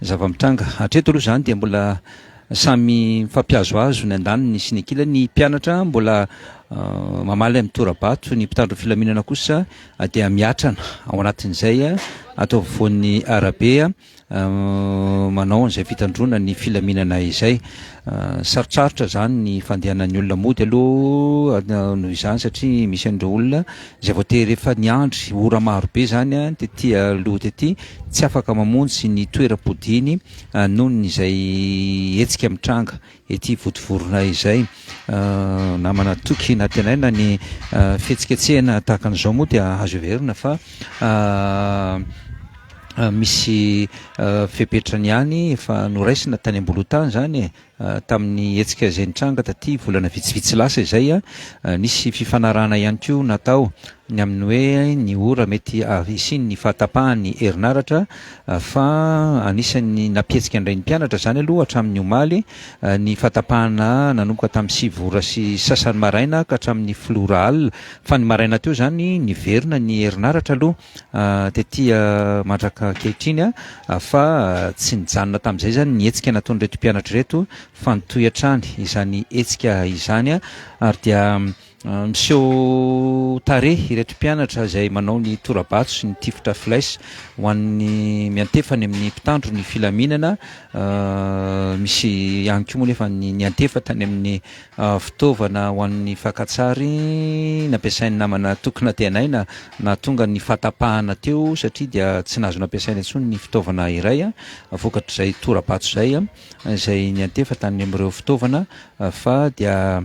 zava-mitranga hatreto aloha zany dia mbola samy fampiazo azo ny andaniny sy ny ankila ny mpianatra mbola mamaly amin'ny torabato, ny mpitandro filaminana kosa dia miatrana ao anatin'izay atao voan'ny arabe manao an'izay fitandrona ny filaminana izay. Sarotsarotra zany ny fandehanan'ny olona mody aloha noho izany satria misy an'ireo olona izay voatery rehefa niandry ora maro be zany tetỳ aloha tetỳ tsy afaka mamonjy ny toeram-podiny noho n'izay hetsika mitranga ety votovorona izay. Namana toky na tenaina ny fihetsiketsehana tahaka an'izao moa dia azo heverina fa misy fepetrany ihany efa noraisina tany amboloatany zany tamin'ny hetsika izay nitranga taty volana vitsivitsy lasa izay nisy fifanarahana ihany koa natao ny amin'ny hoe ny ora mety isiny ny fahatapahany herinaratra fa anisan'ny napietsika indray ny mpianatra zany aloha hatramin'ny omaly ny fahatapahana nanomboka tamin'ny 7 ora sy sasany maraina ka hatramin'ny flora alina fa ny maraina teo zany niverina ny herinaratra aloha tetỳ mandraka kehitriny fa tsy nijanona tamin'izay zany ny hetsika nataony reto mpianatra reto fa nitoy hatrany izany hetsika izany ary dia miseho tarehy ireto mpianatra izay manao ny torabato sy ny tifotra filaisa ho an'ny miantefany amin'ny mpitandro ny filaminana. Misy ihany koa moa nefa ny antefa tany amin'ny fitaovana ho an'ny fakatsary nampiasain'ny namana tokona tenaina na tonga ny fahatapahana teo satria dia tsy nahazo nampiasaina intsony ny fitaovana iray vokatr'izay torabato izay izay ny antefa tany amin'ireo fitaovana fa dia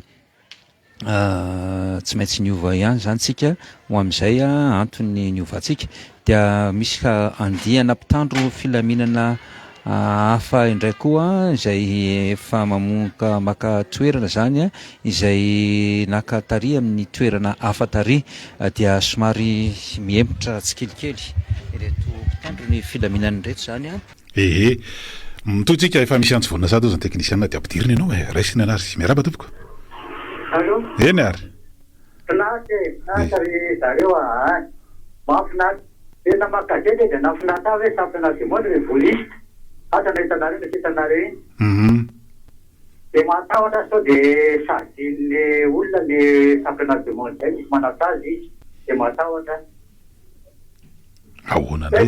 tsy maintsy niova ihany zany tsika ho amin'izay antony niovantsika. Dia misy andihana mpitandro filaminana hafa indray koa izay efa mamonoka maka toerana zany izay naka tary amin'ny toerana hafa tary dia somary mihemotra tsikelikely ireto mpitandro ny filaminana reto zany ehe mitotsika efa misy antsy vonina sady ao zany teknisiana dia ampidirina ianao raisina anazy miaraba tompoko eny ary nafinary zareo mafinary tena makazety dia nafinata hoe championnat du monde le voliste atana hitanareo na hitanareo iny dia matahotra sao dia sady le olona le championnat du monde zay misy manatazy izy dia matahotra ahoana ndray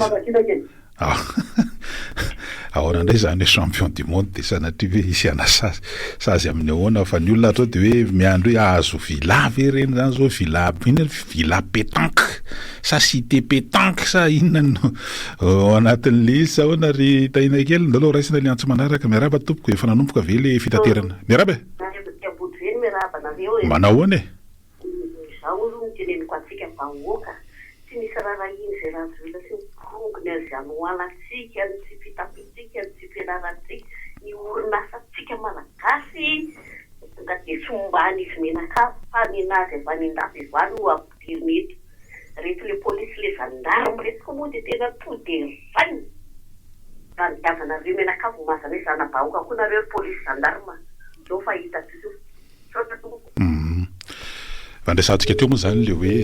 ahoana indray zany hoe champion du monde dia sanatria hoe isiana sazy amin'ny ahoana fa ny olona atao dia hoe miandro hoe ahazo vila ve reny zany zao vila pétanque sa cité pétanque sa inona no ao anatin'le izy sa ahoana ry tahina kely ndaloha raisina le antso manaraka miaraba tompoko efa nanomboka ve le fitaterana miaraba manao ahoana tsy misy rarahiny zay raha zola sy mikongony azanoalatsika ny tsy fitapitika ny tsy fianaratsika ny orinasatsika malagasy nga dia tsombany izy menakafo fa ninazy ava nindafy ivany ho ampidiriny eto reto le polisy le zandarme reto koa moa dia tena to dia vainy raha nitiavanareo menakafo mazana hoe zanabahoaka koa nareo polisy zandarme zao fa hita tso sota tomoko fandraisantsika teo moa zany le hoe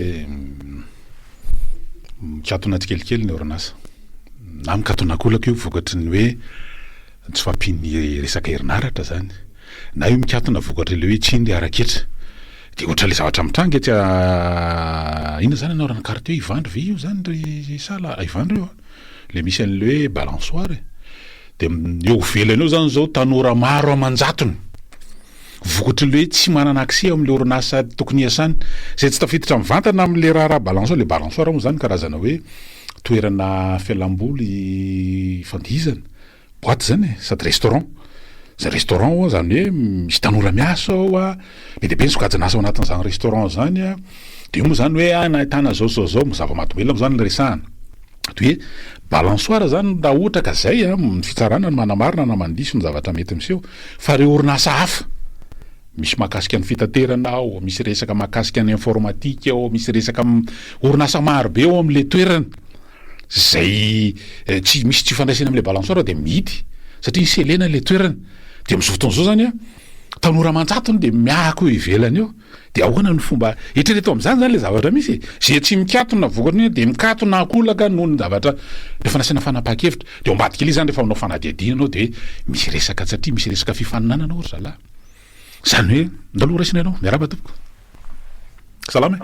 mikatona tsikelikely ny orinasa na mikatonakolaka io vokatry ny hoe tsy fampiny resaka herinaratra zany na io mikatona vokatry le hoe tsindry araketra dia ohatra le zavatra mitranga tsy ina zany anaorana carte ivandry ve io zany ry sala ivandry io le misy an'le hoe balansoire dia eo velany eo zany zao tanora maro amanjatony vokatry le hoe tsy manana accès amin'le orinasa tokony iasany zay tsy tafiditra mivantana amin'le raha balansoire le balansoire moa zany karazana hoe toerana fialamboly fandihizana boîte zany sady restaurant zay restaurant ao zany hoe misy tanora miasa ao be dia be ny sokajina asa ao anatin'izany restaurant zany dia io moa zany hoe nahitana zao zava-mahadomelona moa zany ny resahana dia hoe balansoire zany raha ohatra ka zay ny fitsarana ny manamarina na mandiso ny zavatra mety miseho fa reo orinasa hafa misy mahakasika ny fitaterana ao, misy resaka mahakasika ny informatika ao, misy resaka orinasa maro be ao amin'le toerana zay tsy misy tsy fandraisana amin'le balansoire dia mihidy satria selena le toerana dia misy fotoana zao zany tanora mantsatony de miako ivelany eo de ahoana ny fomba etrereto am'izany zany le zavatra misy zay tsy mikatona vokatry de mikatona akolaka noho ny zavatra rehefa nasina fanapakevitra de ambadika ilay zany rehefa manao fanadihadihana anao de misy resaka satria misy resaka fifaninanana ohatry zalahy zany hoe ndaloha raisina ianao miaraba tompoko salama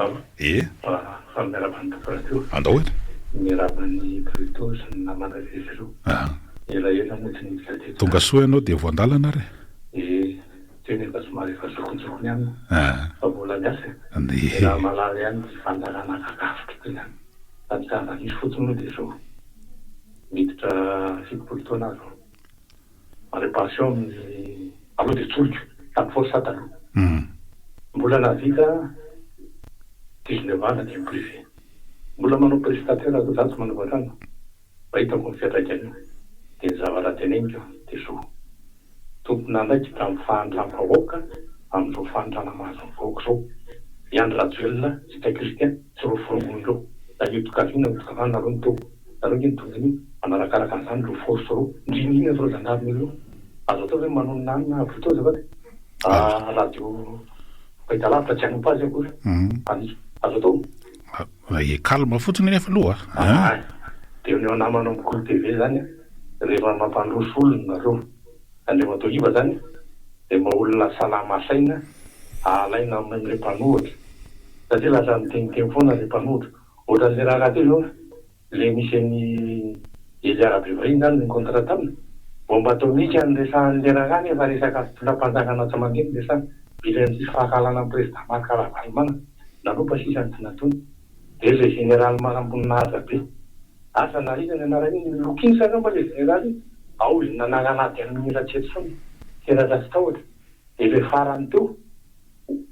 andao ena miarabany plutôt sy namana zezero ela moa tsy nidika teto tonga soa ianao de voandalana re teny efa somary efa zokonjokony ihany fa mbola miasa raha malala ihany tsy fandarana kakafotro teny any sady ka misy fotsiny moa de zao miditra fitopolo taona azo réparation amin'ny aloha de tsolika tamin'ny forsa taloha mbola navika 19 ans de privé mbola manao prestataire azo za tsy manao trano fa hitako ny fiatraikany de ny zavatra teneniko de so tompona ndraiky tamin'ny fahandram-pahoaka amin'izao fahandrana mahazo ny vahoaka zao iandry rajoelona sy takristien sy ro forongony reo da itokaviana mitokavana nareo ny teo nareo nge nitongany manarakaraka an'izany ro force reo ndrinina zao zandarin'ireo azo atao hoe manononanina avotao zavatra radio fahita lavitra tsy agny pazy akory azo atao calme fotsiny nefa aloha de eo namanao mikolo tv zany rehefa mampandroso olona nareo andreo atao iva zany de maolona salama saina alaina amin'ny le mpanohatra satria lasa miteniteny foana le mpanohatra ohatran'le raha raha teo zao le misy any eliarabe variny zany ny contrat aminy vao mba atao mihitsy anyresan'le raha any efa resaka filampanjakana tsy mandeny resa vilan'tsy fahakalana amin'ny président markaravalmana nanompa sisany tsy natony de le général maramboninahitra be asa narizany anarany lokiny saka mba le général ao izy nanana anaty amin'ny ratsetsomy terara sy tahotra de le farany teo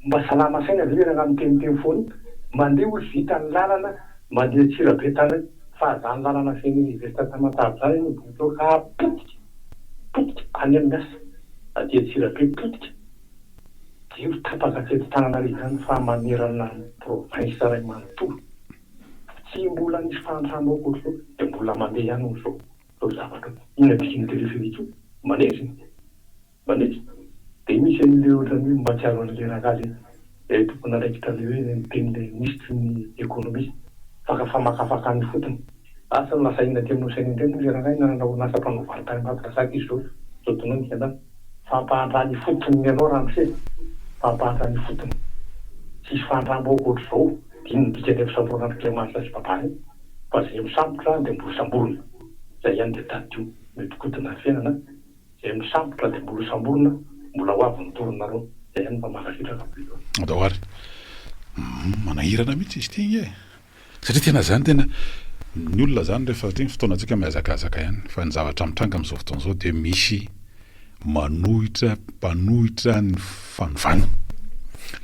mba salama saina le raha miteniteny foany mandeha olo vita ny lalana mandeha tsirabe tany fa zany lalana feny université tamatavy zany ny boto ka potika any amin'ny asa adia tsirabe potika de io tapaka tety tananarivo zany fa manerana province ray manontolo tsy mbola nisy fahantrano akory zao de mbola mandeha ihany olo zao zao zavatra ina bikiny teleferika io maneziny de misy an'le ohatran'ny mba tsiaro an'le ragazy tokony araikitra le hoe tenyle ministre ny économie fakafamakafaka ny fotony asa no lasa ina ty aminao sainy indreny le ragai nanao nasa mpanovaritany mampilasaka izy zao zao tonony andany fampahantrany fotony ianao ramose fampahantrany fotony tsisy fahandrambo akoatra zao diny bika ny efisamborona clémence sy papany fa zay misambotra de mbola samborona zay ihany de tadio metokotina fiainana zay misambotra de mbola samborona mbola hoavy nytoronareo zay ihany mba makasitraka da ary manahirana mihitsy izy teny e satria tena zany tena ny olona zany rehefa teny fotoana antsika mihazakazaka ihany fa ny zavatra mitranga am'izao fotoana zao de misy manohitra mpanohitra ny fanovana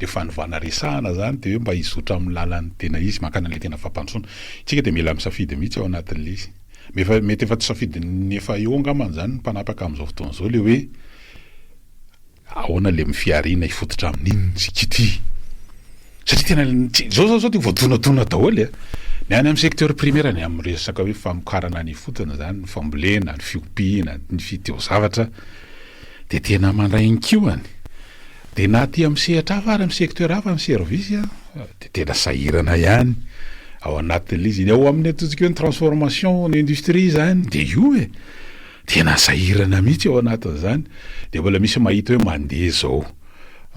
le fanovana resahana zany de hoe mba hizotra amin'ny lalan'ny tena izy makana le tena fampandrosoana tsika de mila misafidy mihitsy ao anatin'le izy mety efa tsy safidiny efa eo angamany zany mpanapaka am'izao fotoana zao le hoe ahoana le mifiarina ifototra amin'iny tsikity satria tena zao ty voadonadona daholo ny any amin'ny secteur primaire ny amin'ny resaka hoe famokarana ny fotona zany ny fambolena ny fiompiana ny fiteo zavatra de tena mandray ny kioany de na ty amin'ny sehatra hafa ary amin'ny secteur hafa amin'ny service de tena sahirana ihany ao anatin'le izy iny ao amin'ny ataontsika hoe ny transformation ny industrie zany de io tena sahirana mihitsy ao anatin'izany de mbola misy mahita hoe mandeha zao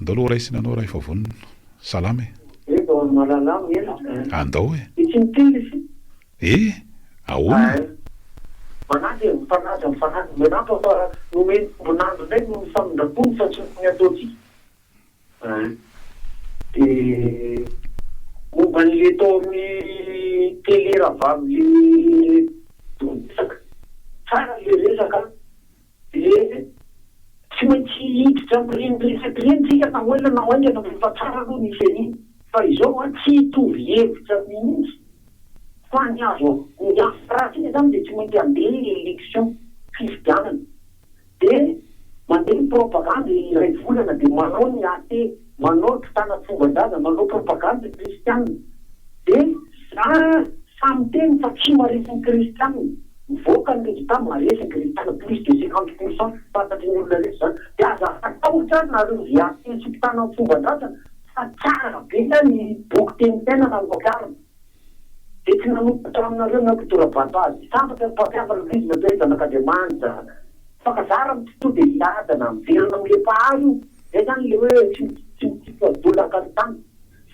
andao aloha raisina anao raha efa vonona salama andao ahoana manaty mifanaja menato fa nome mbonandro ndraiky no mifamindrapony fa tsy ny ataotsika de momba n'le tao amin'ny télé raha le resaka tsara le resaka de tsy maintsy hiditra mirenitsika na hoela na hoaingana fa tsara aloha ny feniny fa izao tsy hitovy hevitra mihitsy fa ny azo ny afratsiny zany de tsy maintsy andeha élection fifidianana de mandeha ny propagande iray volana de manao ny ate manao mpitana fomban-draza manao propagande kristianina de samy teny fa tsy maresy ny kristianina mivoaka ny legita maresy ny kristianina plus de 50% fantatry ny olona rehetra zany dia aza atao tsara nareo viatsipitana amin'ny fomban-drazana fa tsara be ny boky teny tena na vokarina dia tsy nanombotra aminareo nampitorabato azy sambatra ny mpampiavana izy natao zanak'Andriamanitra fakazara to dia hiadana miverina amin'le mpahazo zay zany le hoe tsy mitsipadola tany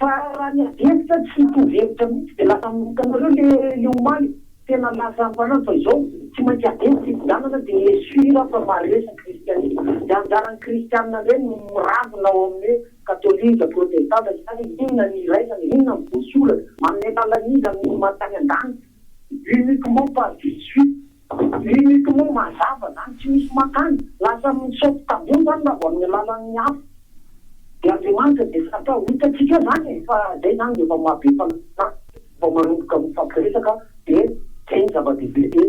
fa raha ny adevitra tsy mitovhevitra mihitsy dia lasa minoka anareo le omaly tena lasa mpanano fa izao tsy maintsy adevitra ividanana dia suira fa maresy kristianisme dia anjaran'ny kristianina reny miravina ao amin'ny katolika protestanta zany inona ny iraisana inona ny voasolana manome talan'iza ny matany an-dany uniquement par jésus uniquement mazava zany tsy misy makany lasa misaoty tabio zany raha vo amin'ny alalan'ny hafa dia Andriamanitra dia fatao hitatsika zany fa zay zany dia efa mahabe fa manomboka mifampiresaka dia zay ny zava-dehibe dia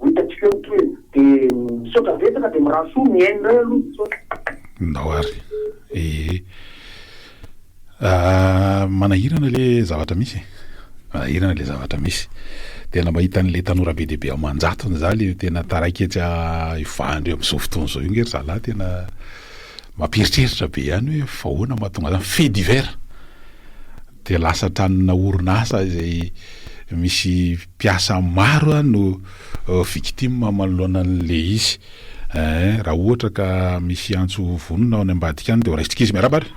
hitatsika hoe dia misaotra vesaka dia mirahasoa miaino ray aloha misaotra naoary manahirana le zavatra misy manahirana le zavatra misy tena mahita an'le tanora be dehibe ao manjatony za le tena taraiketsy ivandreo amin'izao fotoana zao io ngery zalahy tena mampiritreritra be ihany hoe fahoana mahatonga zany fait divers dia lasa tranona orinasa izay misy mpiasa maro no victime manoloana an'le izy raha ohatra ka misy antso vonona ao any ambadika any dia raisitsika izy miarabary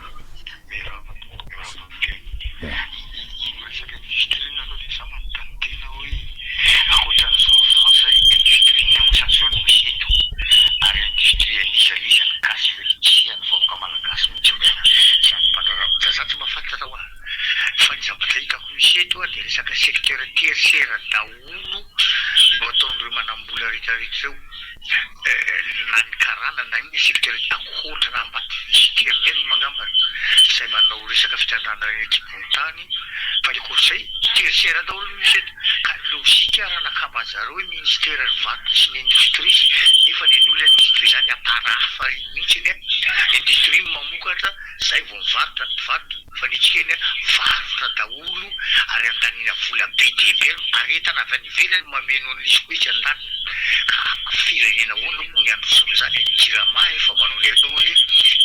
dia resaka secteur tertiaire daholo no ataon'ireo manambola rehetrarehetra ireo na ny karana na ny secteur dakotrana ambadisitera reny mangambany izay manao resaka fitandràna reny ekibontany fa le koatr'izay tertiaire daholo misy eto ka logika ranakabazareo hoe ministère ny vato sy ny industrie nefa ny olona industrie zany aparafa mihitsy iny industrie mamokatra zay vo mivarotra mpivarotra fa nitsika eny varotra daholo ary andanina vola be dehibe aretana avy any ivelany mameno an'lisy koetsy andaniny ka firenena hoana moa ny androsony zany jirama efa manao ny atao hoe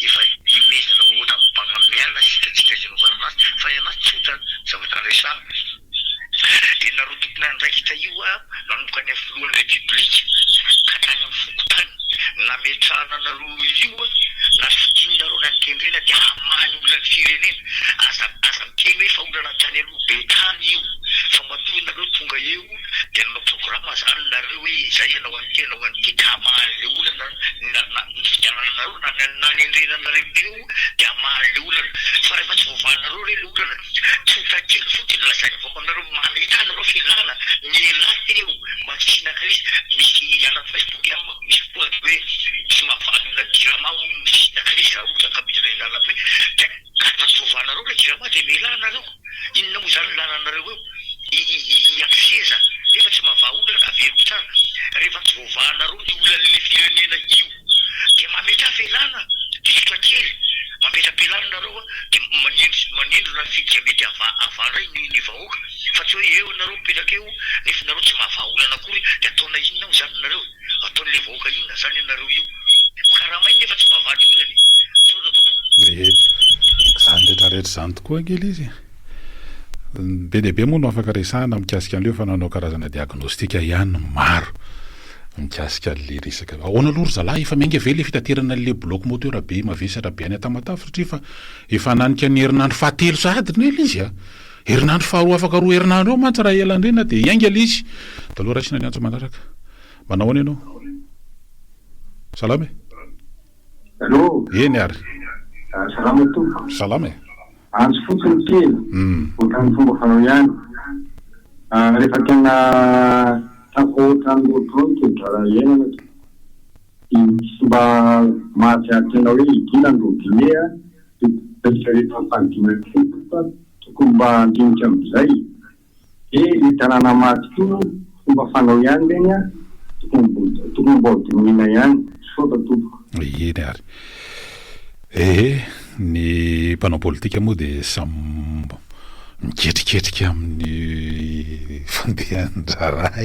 efa imezana ohatra mimpagnamiana sitatsika zenovaranazy fa ny anazy tsota zavatra resana dia narotokona andraiky hita io nanomboka any filohan'ny république ka tany amin'ny fokotany nametrahana nareo io na fidinareo na nitendrena dia hamany olany firenena aza miteny hoe fa olana tany aloha be tany io fa matoy nareo tonga eo dia nanao programa zany nareo hoe zay anao an'ity ka hamany le olana nifidianana nareo na nendrenanareo eo dia hamany le olana fa rehefa tsy voavanareo re le olana tsotakely fotsiny lazainy avao aminareo mametana nareo filana nyelaty eo matsisinakrisy misy ana Facebook amo misy poady hoe tsy mahafaly olona jirama misinakrisy raha ohatra kabidina ilana be dia ka tsy voavanareo le jirama dia melanareo inona moa zany lananareo eo iakseza nefa tsy mahava olana averiko tsara rehefa tsy voavanareo ny olan'le firenena io dia mametra velana dia sotrakely mametra pelana nareo dia manendro na fidia mety avaray ny vahoaka fa tsy hoe eo nareo mipetraka eo nefa nareo tsy mahava olana akory dia ataona inona mo zany nareo ataon'le vahoaka inona zany nareo io karamay nefa tsy mahavany olany soda tompo zany rehetrarehetra zany tokoa angely izy be dehibe moa no afaka resahana mikasika an'leo fa nanao karazana diagnostika ihany maro mikasika le resaka ahoana aloha ry zalahy efa miainga ve le fitaterana le bloc moteur be mavesatra be any Tamatavy fa efa nanika ny herinandro fahatelo sahady ny ela izy herinandro faharoa afaka roa herinandro eo mantsy raha ela andrena dia iainga le izy taloha raisina ny antso manaraka manao any ianao salama allo eny ary salama tompo salama andro fotsiny kely ohatrany fomba fanao ihany rehefa tena takotrany loatrony kedrara iainana mba mahatsiartena hoe idina androdinea rehetra fanidina fa tokony mba andinika am'izay dia le tanàna maty ko fomba fanao ihany reny tokony mba hodinina ihany sota tompo eny ary ny mpanao politika moa dia samy miketriketrika amin'ny fandehandraraha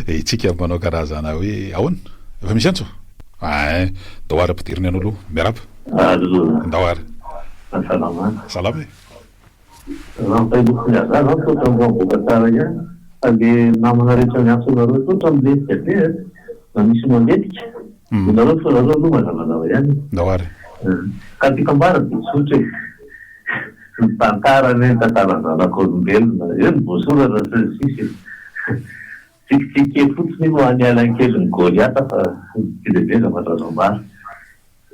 itsika manao karazana hoe ahoana efa misy antso ndao ary ampidiriny anao aloha miarapa ndao ary salama namana rehetra miasonareo totra am'le misy mandetika nareo fonareo aloha mazavazava ihany ndao ary ka tikambara de tsotra ny tantarany tantarazanak'olombelona eny voasorana sisy tsikitsike fotsiny no anialan-keliny Goliata fa tsy lehibe zavatra zambara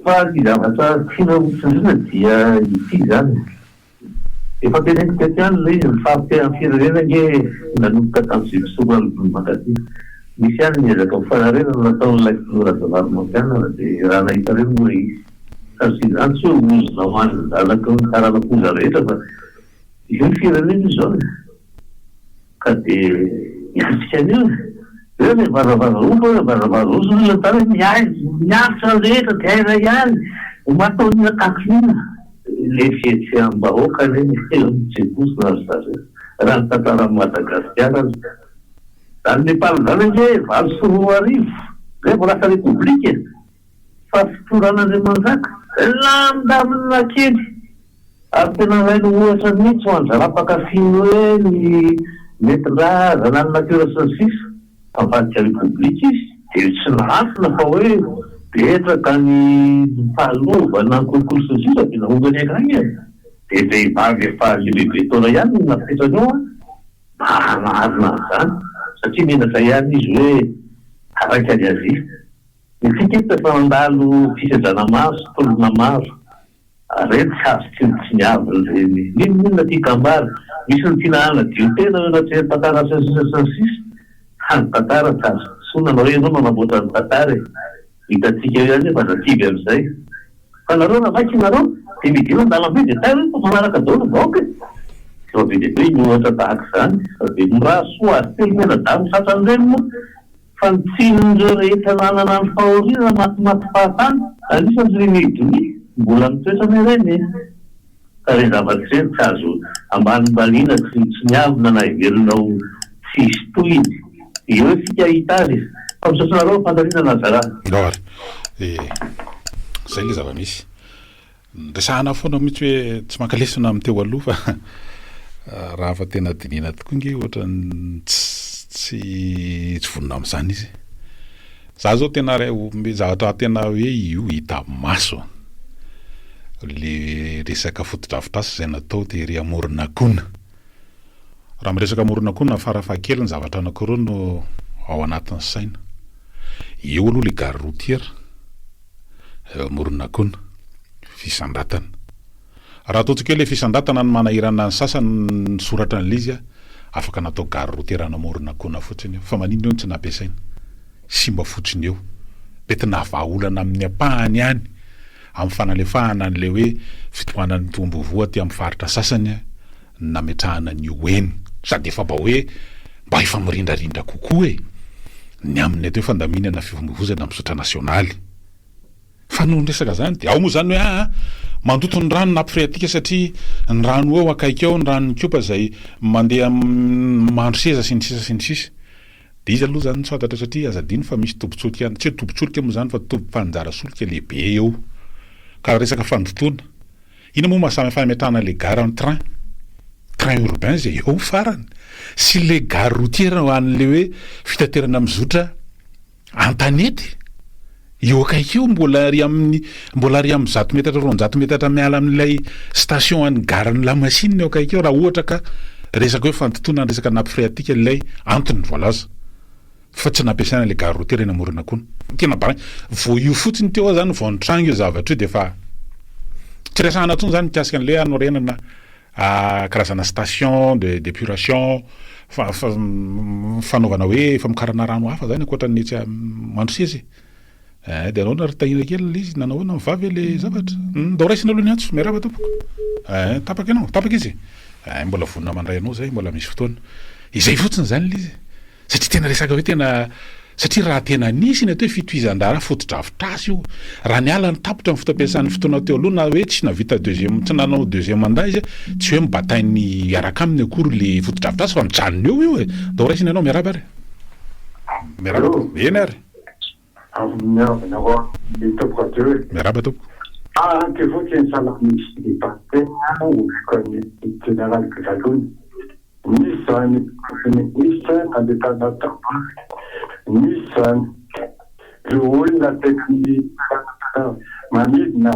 fa ty zavatra tiana mitsindrina dia ity zany efa tenentika ty any le izy mifampitean'ny firenena nge nanomboka tamin'izay fisorana makatỳ misy any niezaka mifanarena nataon'ilay filorazavary mampianana dia raha nahita reny moa izy sary sy zany tsy hoe ozona hoan'ny zalaka ny karanapoza rehetra fa io ny firenena izy zao ka dia miasika an'io eo le varavararoso tare miasa rehetra dia aira ihany mataonina kakolina le fietseam-bahoaka reny mitsebosina ry zareo raha ny tantaran'i Madagasikara zany Nepal zany nge 24 zay vo lasa republika fa fitoran'Andriamanjaka landamina kely ary tena raino ohatra mihitsy ho any zara-pakafiny hoe ny metindraza na ny natiora sy ny sisa avadika republika izy de tsy nahafina fa hoe betraka ny fahalovana ny kolokolo sy ny sisa de nahombany akagny de vehivavy efa lehibe taona ihany napetrany ao maharina zany satria menatra ihany izy hoe araka any azia ny tikety efa mandalo fisajana maro sy tolona maro reny tsy azo tsy miavy reny ninona tikambary misy ny tinahana dio tena hoe natreha tantara sy ny sisa hany tantara tsy azo sonanao hoe anao manamboatra ny tantara hitatsika eo ihany efa zativy am'izay fa nareo na vaky nareo de midina andalambe de tay hoe manaraka daolo vaoka fa be de be nyohatra tahaka zany fa de mirasoa ary telomena damy satran'ireny moa fa ny tsinon'ireo rehetra nanana ny fahoriana matimaty fahatany anisan'izay midony mbola mitoetrany ireny ka re zavatsy reny tsy azo ambanimbaniana tsy miavina na iverinao tsy hisy tohiny eo sika hita azy fa misosonareo fandarina nazara ary zay le zava-misy resahana foana mihitsy hoe tsy mankalesona amin'ny teo aloha fa raha fa tena dinina tokoa nge ohatra tsy vonona amin'izany izy za zao tena ray zavatra tena hoe io hita maso le resaka fotodrafitrasa zay natao tery amoronakona raha miresaka amoronakona farafahakeliny zavatra anankiroa no ao anatin'ny saina eo aloha le gare routière amoronakona fisandratana raha ataontsika hoe le fisandratana ny manahirana ny sasany soratra ny lizy afaka natao gare routière amoronakona fotsiny fa maninona eo tsy nampiasaina simba fotsiny eo betina vahaolana amin'ny ampahany ihany amin'ny fanalefahana an'le hoe fitohanan'ny tombovoa ty amin'ny faritra sasany nametrahana ny oeny sady efa mba hoe mba efa mirindrarindra kokoa ny amin'ny atao fandaminana fivombovozana misotra nasionaly fa no resaka zany de ao moa zany hoe mandoto ny rano nampireatika satria ny rano eo akaiky ao ny rano kopa zay mandeha mandro seza sy ny sisa sy ny sisa de izy aloha zany tsy fantatra satria azadiny fa misy tombotsolika ihany tsy hoe tombotsolika moa zany fa tombo-panjara solika lehibe eo ka resaka fandotona ina moa mahasamy fametrahana le gare en train urbain zay eo farany sy le gare routière ho an'le hoe fitaterana mizotra antanety eo akaiky eo mbola ary amin'ny 100 metatra 200 metatra miala amin'ilay station any gare ny lamasine eo akaiky eo raha ohatra ka resaka hoe fandotona ny resaka nampy phréatique ilay antony voalaza fa tsy nampiasaina le gare routière eny amoronakona tena bara vo io fotsiny teo zany vao nitranga io zavatra io de fa tsy resahana tsony zany mikasika an'le anorenana karazana station de d'épuration fanaovana hoe efa mikarana rano hafa zany ankoatra ny tsy mandrosezy de anao na ritahina kely izy nanahoana mivavy le zavatra ndao raisina aloha ny antso miarava tompoko tapaka ianao tapaka izy mbola vonina mandray anao zay mbola misy fotoana izay fotsiny zany lizy satria tena resaka hoe tena satria raha tena nisy ny atao hoe fitohizan-dara fotodrafitrasa io raha ny ala ny tapotra amin'ny fotoampiasan'ny fotoana teo aloha na hoe tsy navita deuxième tsy nanao deuxième mandat izy tsy hoe mibatainy iaraka aminy akory le fotodrafitrasa fa mijanona eo io ndao raisina ianao miaraba ary miaraba eny ary avy koa ny tompoko aty hoe miaraba tompoko ty fotsiny salamisy dipategna otrika ny général Gazalony misy zany premier ministre nandetana tamba misy zany le olona tena ny manidina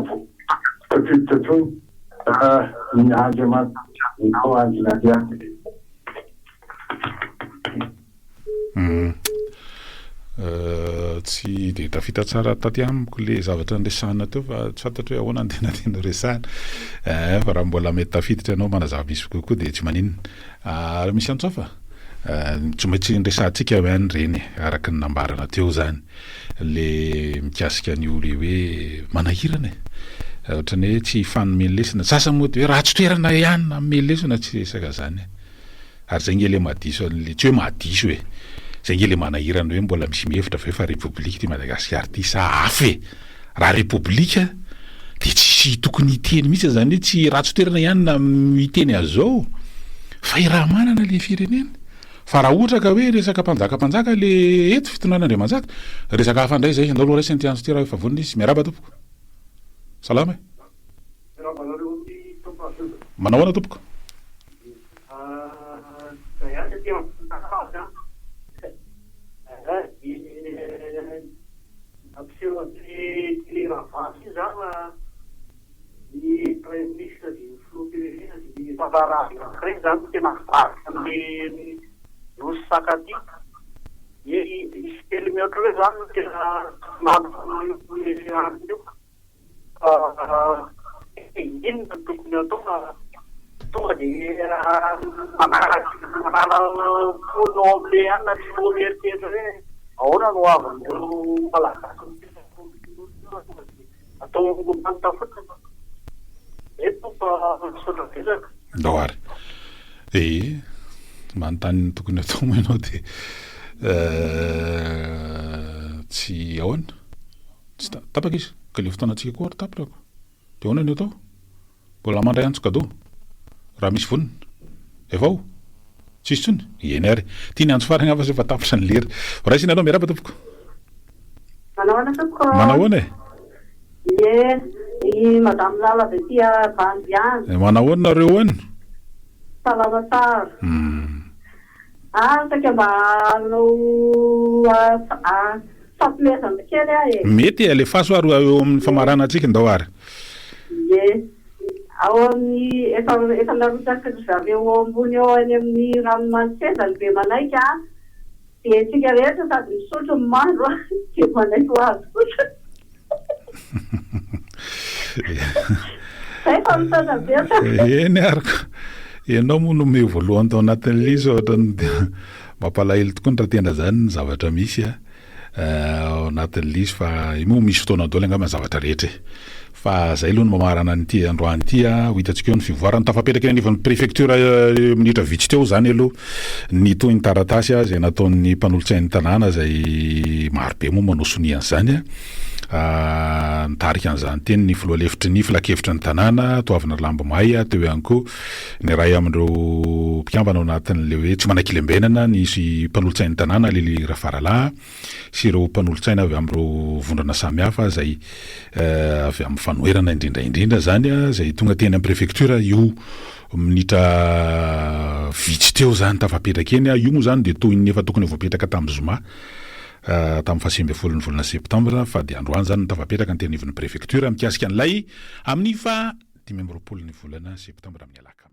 vototsony ny Andriamanitra azy nadiany tsy de tafita tsara taty amiko le zavatra ndresana teo fa tsy fantatro hoe ahoana ny tena resana fa raha mbola mety tafiditra ianao manazava misy kokoa de tsy maninona raha misy antsofa tsy maintsy ndresantsika any reny araka ny nambarana teo zany le mikasika ny olo hoe manahirana ohatra ny hoe tsy fanomeny lesona sasa moa hoe raha tsy toerana ihany nameny lesona tsy resaka zany ary zay ngele madiso an'le tsy hoe madiso hoe zay ngele manahirana hoe mbola misy mihevitra fa république ty Madagasikara ty sa afy raha république de tsy tokony hiteny mihitsy zany hoe tsy raha tsy toerana ihany na miteny azao fa raha manana le firenena fa raha ohatra ka hoe resaka mpanjaka le eto fitonan'Andriamanjaka resaka hafa ndray zay andao aloha raisiny ty andro ty raha efa vonona izy miaraba tompoko salama manahoana tompoko ny premier ministre di filoham-pirenena di Vavarahana zany tena vaky ny nosy sakaty isy telo mihoatra hoe zany tena mampianio inona tokony atao tonga de manala fono amle anna tsy mieritseritra hoe ahoana no avandreo malagasy atao manta fotsiny doary manontany tokony atao mo ianao de tsy ahoana tsy tapaka izy ka le fotoanatsika koa ary tapaka de ahoana ny atao mbola mandray antso kado raha misy vonina evao tsisy tsony eny ary tia ny antso farana afa efa tapitra ny lery raisina anao miaraba tompoko manahoana Madame Lala de tia Bandian. Manahoana nareo any? Salama tsara. Saka mba no fampilezana kely ahy. Mety le faso aro eo amin'ny famarana antsika ndao ary. Ao amin'ny efa narotaka zareo ambony ao any amin'ny ranomasina ny be manaika de tsika rehetra sady misotro ny mandro de manaika ho azy kosa. Eny araka ianao moa no me voalohany tao anatin'le izy ohatra mampalahelo tokoa ny raha tena zany ny zavatra misy ao anatin'le izy fa moa misy fotoana daholo angamba ny zavatra rehetra fa zay aloha no mamarana n'ity androany ity ho hitantsika eo ny fivoarana tafapetraka eny anivan'ny préfecture minitra vitsy teo zany aloha ny toy ny taratasy zay nataon'ny mpanolotsain'ny tanàna zay marobe moa manao sonian'izany nitarika an'izany teny ny filoha lefitry ny filakevitra ny tanàna toavina lamba may teo ihany koa ny ray amin'ireo mpikambana ao anatin'le hoe tsy manan-kilembenana ny mpanolotsain'ny tanàna Lili Rafaralahy sy ireo mpanolotsaina avy amin'ireo vondrana samihafa zay avy amin'ny fanoherana indrindra zany zay tonga teny amin'ny préfecture io minitra vitsy teo zany tafapetraka eny io moa zany de toy ny efa tokony voapetraka tamin'ny zoma tamin'ny fahasimbe folo ny volana septambra fa de androany zany tafapetraka ny teny ivin'ny préfecture mikasika an'ilay amin'ny fa 5 ny volana septambra amin'ny alaka